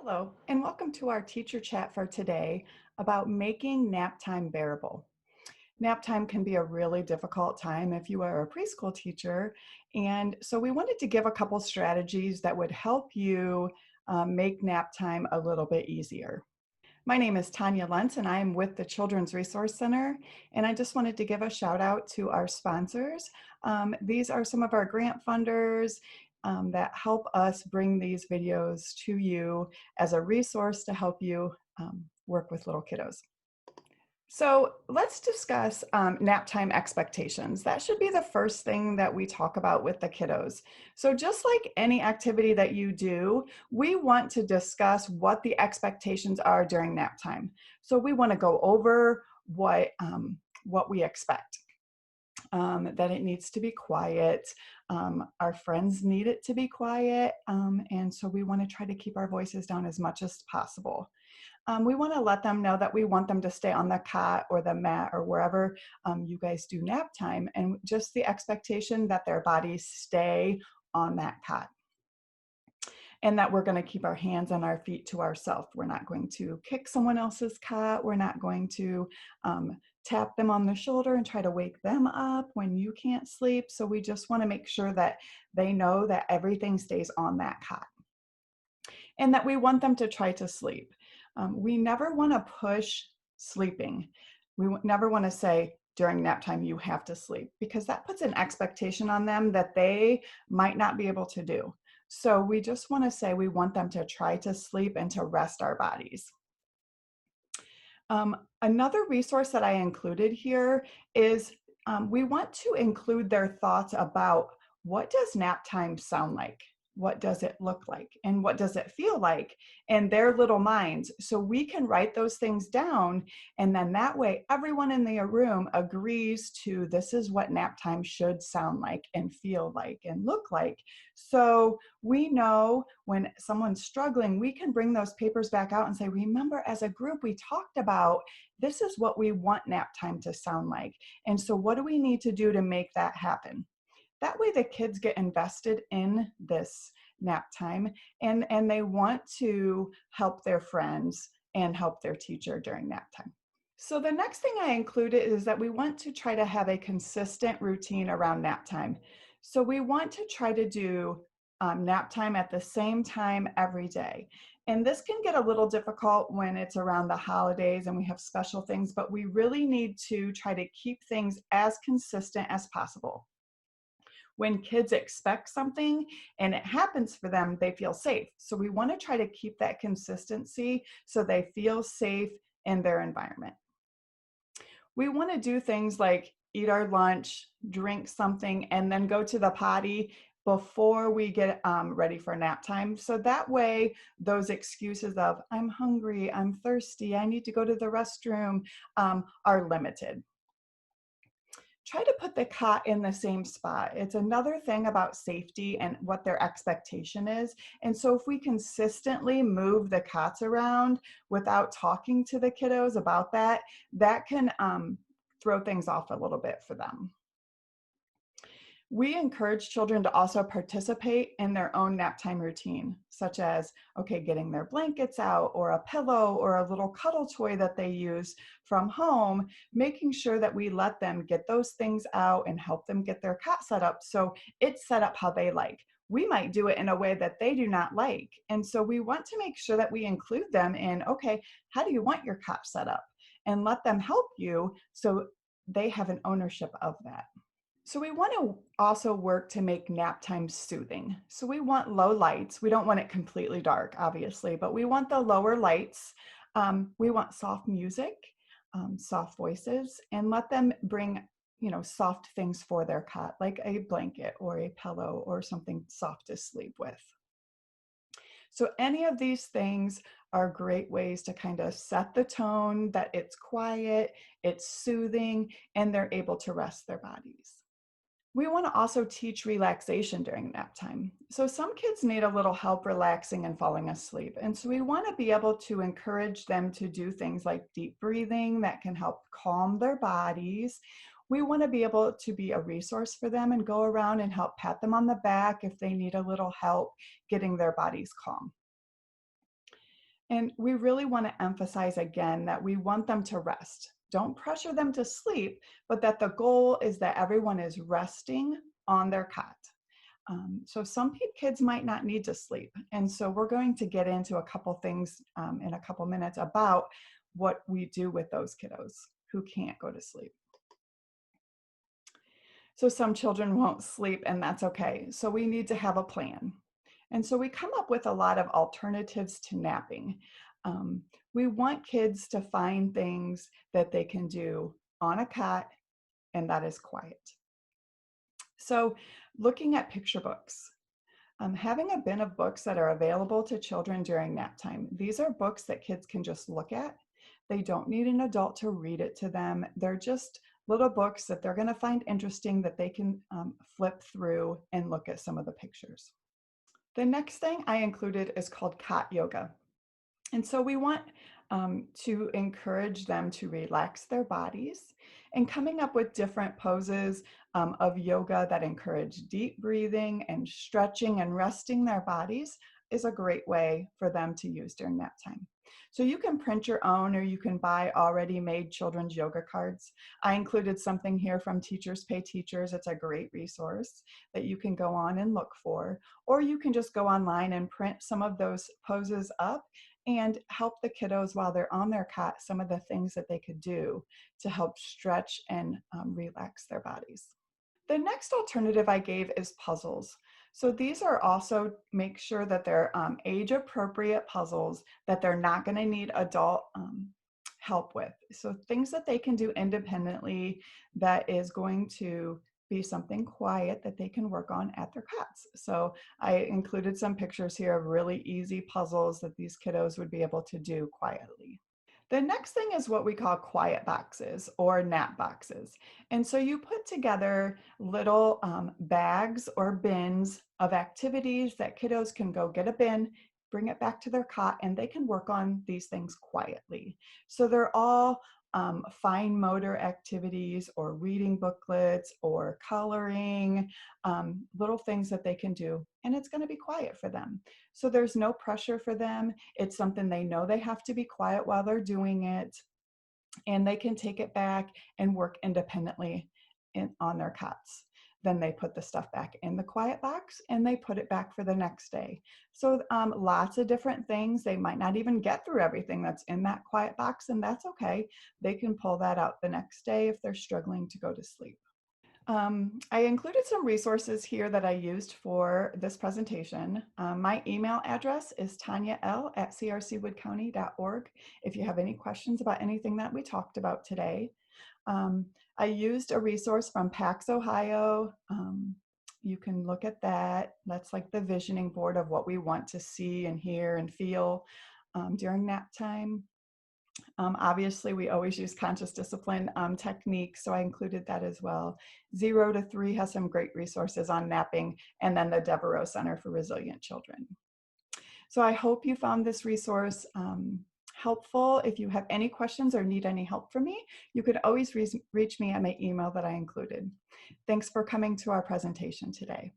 Hello, and welcome to our teacher chat for today about making nap time bearable. Nap time can be a really difficult time if you are a preschool teacher, and so we wanted to give a couple strategies that would help you make nap time a little bit easier. My name is Tanya Lentz, and I am with the Children's Resource Center, and I just wanted to give a shout out to our sponsors. These are some of our grant funders that help us bring these videos to you as a resource to help you work with little kiddos. So let's discuss nap time expectations. That should be the first thing that we talk about with the kiddos. So just like any activity that you do, we want to discuss what the expectations are during nap time. So we want to go over what we expect. That it needs to be quiet. Our friends need it to be quiet. And so we want to try to keep our voices down as much as possible. We want to let them know that we want them to stay on the cot or the mat or wherever you guys do nap time, and just the expectation that their bodies stay on that cot. And that we're going to keep our hands and our feet to ourselves. We're not going to kick someone else's cot. We're not going to tap them on the shoulder and try to wake them up when you can't sleep. So we just want to make sure that they know that everything stays on that cot and that we want them to try to sleep. We never want to push sleeping. We never want to say during nap time, you have to sleep, because that puts an expectation on them that they might not be able to do. So we just want to say we want them to try to sleep and to rest our bodies. Another resource that I included here is we want to include their thoughts about what does nap time sound like? What does it look like? And what does it feel like in their little minds? So we can write those things down, and then that way everyone in the room agrees to this is what nap time should sound like and feel like and look like. So we know when someone's struggling, we can bring those papers back out and say, remember, as a group, we talked about this is what we want nap time to sound like. And so what do we need to do to make that happen? That way the kids get invested in this nap time, and they want to help their friends and help their teacher during nap time. So the next thing I included is that we want to try to have a consistent routine around nap time. So we want to try to do nap time at the same time every day. And this can get a little difficult when it's around the holidays and we have special things, but we really need to try to keep things as consistent as possible. When kids expect something and it happens for them, they feel safe. So we want to try to keep that consistency so they feel safe in their environment. We want to do things like eat our lunch, drink something, and then go to the potty before we get ready for nap time. So that way, those excuses of I'm hungry, I'm thirsty, I need to go to the restroom are limited. Try to put the cot in the same spot. It's another thing about safety and what their expectation is. And so if we consistently move the cots around without talking to the kiddos about that, that can throw things off a little bit for them. We encourage children to also participate in their own nap time routine, such as, okay, getting their blankets out or a pillow or a little cuddle toy that they use from home, making sure that we let them get those things out and help them get their cot set up so it's set up how they like. We might do it in a way that they do not like. And so we want to make sure that we include them in, okay, how do you want your cot set up? And let them help you so they have an ownership of that. So we want to also work to make nap time soothing. So we want low lights. We don't want it completely dark, obviously, but we want the lower lights. We want soft music, soft voices, and let them bring, soft things for their cot, like a blanket or a pillow or something soft to sleep with. So any of these things are great ways to kind of set the tone that it's quiet, it's soothing, and they're able to rest their bodies. We want to also teach relaxation during nap time. So some kids need a little help relaxing and falling asleep. And so we want to be able to encourage them to do things like deep breathing that can help calm their bodies. We want to be able to be a resource for them and go around and help pat them on the back if they need a little help getting their bodies calm. And we really want to emphasize again that we want them to rest. Don't pressure them to sleep, but that the goal is that everyone is resting on their cot. So some kids might not need to sleep. And so we're going to get into a couple things in a couple minutes about what we do with those kiddos who can't go to sleep. So some children won't sleep, and that's okay. So we need to have a plan. And so we come up with a lot of alternatives to napping. Um, we want kids to find things that they can do on a cot and that is quiet. So looking at picture books, having a bin of books that are available to children during nap time. These are books that kids can just look at. They don't need an adult to read it to them. They're just little books that they're going to find interesting that they can flip through and look at some of the pictures. The next thing I included is called cot yoga. And so we want to encourage them to relax their bodies and coming up with different poses of yoga that encourage deep breathing and stretching and resting their bodies is a great way for them to use during nap time. So you can print your own or you can buy already made children's yoga cards. I included something here from Teachers Pay Teachers. It's a great resource that you can go on and look for, or you can just go online and print some of those poses up and help the kiddos while they're on their cot, some of the things that they could do to help stretch and relax their bodies. The next alternative I gave is puzzles. So these are also make sure that they're age appropriate puzzles that they're not going to need adult help with. So things that they can do independently that is going to be something quiet that they can work on at their cots. So I included some pictures here of really easy puzzles that these kiddos would be able to do quietly. The next thing is what we call quiet boxes or nap boxes. And so you put together little bags or bins of activities that kiddos can go get a bin, bring it back to their cot, and they can work on these things quietly. So they're all fine motor activities or reading booklets or coloring, little things that they can do. And it's going to be quiet for them. So there's no pressure for them. It's something they know they have to be quiet while they're doing it, and they can take it back and work independently on their cots. Then they put the stuff back in the quiet box and they put it back for the next day. So lots of different things. They might not even get through everything that's in that quiet box, and that's okay. They can pull that out the next day if they're struggling to go to sleep. I included some resources here that I used for this presentation. My email address is tanyal@crcwoodcounty.org if you have any questions about anything that we talked about today. I used a resource from PAX Ohio. You can look at that. That's like the visioning board of what we want to see and hear and feel during nap time. Obviously, we always use conscious discipline techniques, so I included that as well. 0 to 3 has some great resources on napping, and then the Devereaux Center for Resilient Children. So I hope you found this resource helpful. If you have any questions or need any help from me, you could always reach me at my email that I included. Thanks for coming to our presentation today.